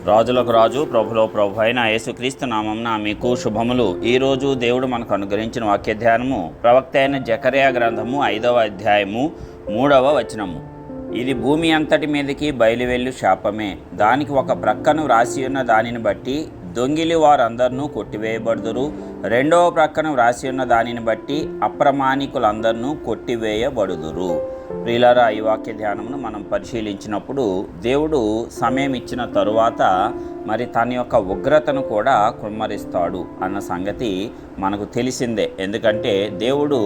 రాజులకు రాజు ప్రభులో ప్రభు అయిన యేసుక్రీస్తు నామమున మీకు శుభములు. ఈరోజు దేవుడు మనకు అనుగ్రహించిన వాక్య ధ్యానము ప్రవక్త అయిన జకర్యా గ్రంథము 5వ అధ్యాయము 3వ వచనము. ఇది భూమి అంతటి మీదకి బయలువెళ్ళు శాపమే, దానికి ఒక ప్రక్కను వ్రాసి ఉన్న దానిని బట్టి దొంగిలి వారందరినూ కొట్టివేయబడుదురు, రెండవ ప్రక్కన వ్రాసి ఉన్న దానిని బట్టి అప్రమాణికులందరినూ కొట్టివేయబడుదురు. ప్రియులారా, ఈ వాక్య ధ్యానమును మనం పరిశీలించినప్పుడు దేవుడు సమయం ఇచ్చిన తరువాత మరి తన యొక్క ఉగ్రతను కూడా కుమ్మరిస్తాడు అన్న సంగతి మనకు తెలిసిందే. ఎందుకంటే దేవుడు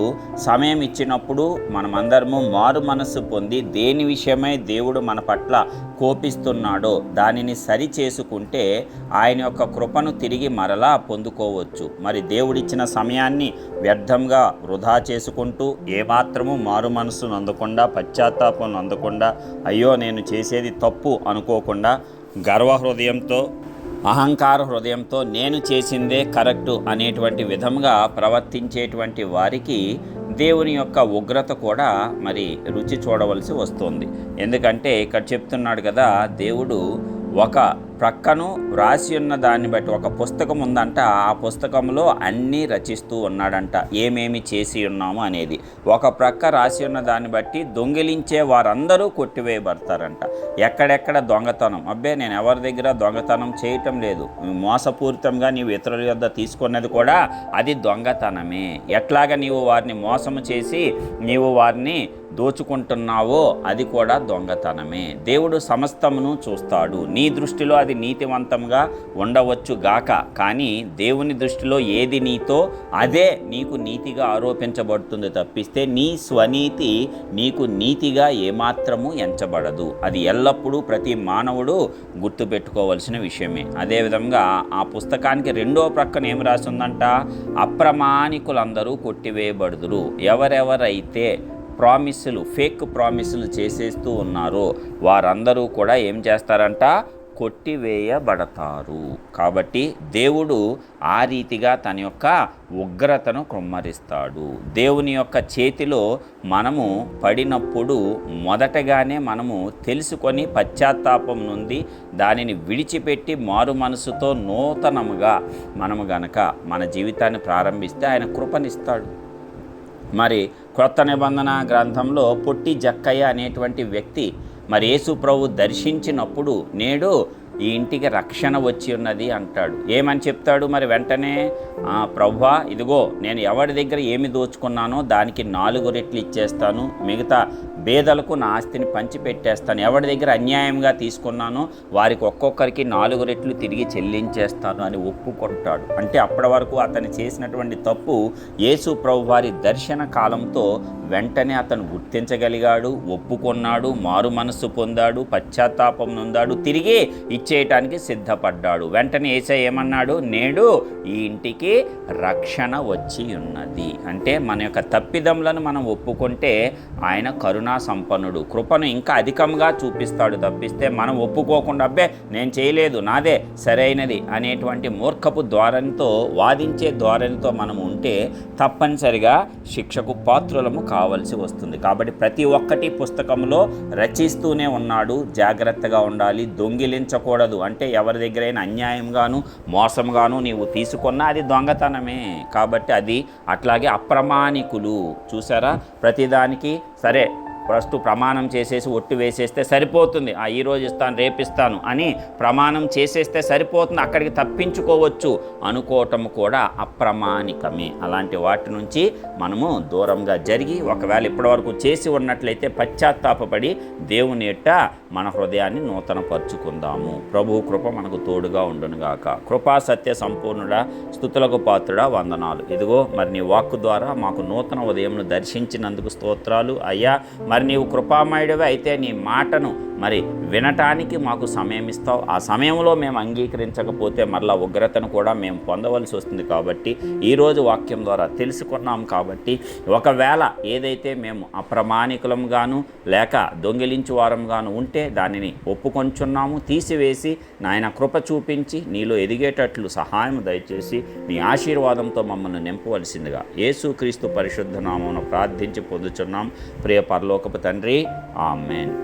సమయం ఇచ్చినప్పుడు మనమందరము మారు మనస్సు పొంది దేని విషయమై దేవుడు మన పట్ల కోపిస్తున్నాడో దానిని సరి చేసుకుంటే ఆయన యొక్క కృపను తిరిగి మరలా పొందుకోవచ్చు. మరి దేవుడిచ్చిన సమయాన్ని వ్యర్థంగా వృధా చేసుకుంటూ ఏమాత్రము మారు మనస్సును అందకుండా, పశ్చాత్తాపం అందకుండా, అయ్యో నేను చేసేది తప్పు అనుకోకుండా గర్వ హృదయంతో, అహంకార హృదయంతో నేను చేసిందే కరెక్టు అనేటువంటి విధంగా ప్రవర్తించేటువంటి వారికి దేవుని యొక్క ఉగ్రత కూడా మరి రుచి చూడవలసి వస్తుంది. ఎందుకంటే ఇక్కడ చెప్తున్నాడు కదా, దేవుడు ఒక ప్రక్కను రాసి ఉన్న దాన్ని బట్టి ఒక పుస్తకం ఉందంట, ఆ పుస్తకంలో అన్నీ రచిస్తూ ఉన్నాడంట, ఏమేమి చేసి ఉన్నాము అనేది. ఒక ప్రక్క రాసి ఉన్న దాన్ని బట్టి దొంగిలించే వారందరూ కొట్టివేయబడతారంట. ఎక్కడెక్కడ దొంగతనం, అబ్బే నేను ఎవరి దగ్గర దొంగతనం చేయటం లేదు, మోసపూరితంగా నీవు ఇతరుల యొద్ద తీసుకున్నది కూడా అది దొంగతనమే. ఎట్లాగా నీవు వారిని మోసము చేసి నీవు వారిని దోచుకుంటున్నావో అది కూడా దొంగతనమే. దేవుడు సమస్తమును చూస్తాడు. నీ దృష్టిలో అది నీతివంతంగా ఉండవచ్చు గాక, కానీ దేవుని దృష్టిలో ఏది నీతో అదే నీకు నీతిగా ఆరోపించబడుతుంది తప్పిస్తే నీ స్వనీతి నీకు నీతిగా ఏమాత్రము ఎంచబడదు. అది ఎల్లప్పుడూ ప్రతి మానవుడు గుర్తుపెట్టుకోవాల్సిన విషయమే. అదేవిధంగా ఆ పుస్తకానికి రెండో ప్రక్కన ఏం రాసిందంట, అప్రమాణికులందరూ కొట్టివేయబడుదురు. ఎవరెవరైతే ఫేక్ ప్రామిసులు చేసేస్తూ ఉన్నారో వారందరూ కూడా ఏం చేస్తారంట, కొట్టివేయబడతారు. కాబట్టి దేవుడు ఆ రీతిగా తన యొక్క ఉగ్రతను కుమ్మరిస్తాడు. దేవుని యొక్క చేతిలో మనము పడినప్పుడు మొదటగానే మనము తెలుసుకొని పశ్చాత్తాపం నుండి దానిని విడిచిపెట్టి మారు మనసుతో నూతనముగా మనము గనక మన జీవితాన్ని ప్రారంభిస్తే ఆయన కృపనిస్తాడు. మరి క్రొత్త నిబంధన గ్రంథంలో పొట్టి జక్కయ్య అనేటువంటి వ్యక్తి మరి యేసు ప్రభు దర్శించినప్పుడు నేడు ఈ ఇంటికి రక్షణ వచ్చి ఉన్నది అంటాడు. ఏమని చెప్తాడు మరి వెంటనే, ప్రభువా ఇదిగో నేను ఎవరి దగ్గర ఏమి దోచుకున్నానో దానికి 4 రెట్లు ఇచ్చేస్తాను, మిగతా పేదలకు నా ఆస్తిని పంచిపెట్టేస్తాను, ఎవరి దగ్గర అన్యాయంగా తీసుకున్నానో వారికి ఒక్కొక్కరికి 4 రెట్లు తిరిగి చెల్లించేస్తాను అని ఒప్పుకుంటాడు. అంటే అప్పటి వరకు అతను చేసినటువంటి తప్పు యేసు ప్రభు వారి దర్శన కాలంతో వెంటనే అతను గుర్తించగలిగాడు, ఒప్పుకున్నాడు, మారు మనస్సు పొందాడు, పశ్చాత్తాపం నొందాడు, తిరిగి ఇచ్చేయటానికి సిద్ధపడ్డాడు. వెంటనే యేసయ్య ఏమన్నాడు, నేడు ఈ ఇంటికి రక్షణ వచ్చి ఉన్నది. అంటే మన యొక్క తప్పిదములను మనం ఒప్పుకుంటే ఆయన కరుణా సంపన్నుడు, కృపను ఇంకా అధికంగా చూపిస్తాడు. తప్పిస్తే మనం ఒప్పుకోకుండా అబ్బే నేను చేయలేదు, నాదే సరైనది అనేటువంటి మూర్ఖపు ధోరణితో, వాదించే ధోరణితో మనం ఉంటే తప్పనిసరిగా శిక్షకు పాత్రులము కావాల్సి వస్తుంది. కాబట్టి ప్రతి ఒక్కటి పుస్తకంలో రచిస్తూనే ఉన్నాడు. జాగ్రత్తగా ఉండాలి, దొంగిలించకూడదు. అంటే ఎవరి దగ్గరైనా అన్యాయంగాను మోసంగాను నీవు తీసుకున్నా అది దొంగతనమే. కాబట్టి అది అట్లాగే అప్రమాణికులు, చూసారా, ప్రతిదానికి సరే ఫస్ట్ ప్రమాణం చేసేసి ఒట్టు వేసేస్తే సరిపోతుంది, ఈరోజు ఇస్తాను రేపిస్తాను అని ప్రమాణం చేసేస్తే సరిపోతుంది, అక్కడికి తప్పించుకోవచ్చు అనుకోవటం కూడా అప్రమాణికమే. అలాంటి వాటి నుంచి మనము దూరంగా జరిగి ఒకవేళ ఇప్పటివరకు చేసి ఉన్నట్లయితే పశ్చాత్తాపపడి దేవుని ఎట్ట మన హృదయాన్ని నూతనపరుచుకుందాము. ప్రభు కృప మనకు తోడుగా ఉండునుగాక. కృపా సత్య సంపూర్ణుడా, స్తుతులకు పాత్రుడా, వందనాలు. ఇదిగో మరి నీ వాక్కు ద్వారా మాకు నూతన ఉదయంను దర్శించినందుకు స్తోత్రాలు అయ్యా. మరి నీవు కృపామయుడివి అయితే నీ మాటను మరి వినటానికి మాకు సమయం ఇస్తావు. ఆ సమయంలో మేము అంగీకరించకపోతే మరలా ఉగ్రతను కూడా మేము పొందవలసి వస్తుంది. కాబట్టి ఈరోజు వాక్యం ద్వారా తెలుసుకున్నాం. కాబట్టి ఒకవేళ ఏదైతే మేము అప్రమాణికులంగాను లేక దొంగిలించు వారంగాను ఉంటే దానిని ఒప్పుకొంచున్నాము, తీసివేసి నాయన కృప చూపించి నీలో ఎదిగేటట్లు సహాయం దయచేసి నీ ఆశీర్వాదంతో మమ్మల్ని నింపవలసిందిగా యేసుక్రీస్తు పరిశుద్ధ నామమున ప్రార్థించి పొందుచున్నాం ప్రియ పరలోకపు తండ్రి, ఆమేన్.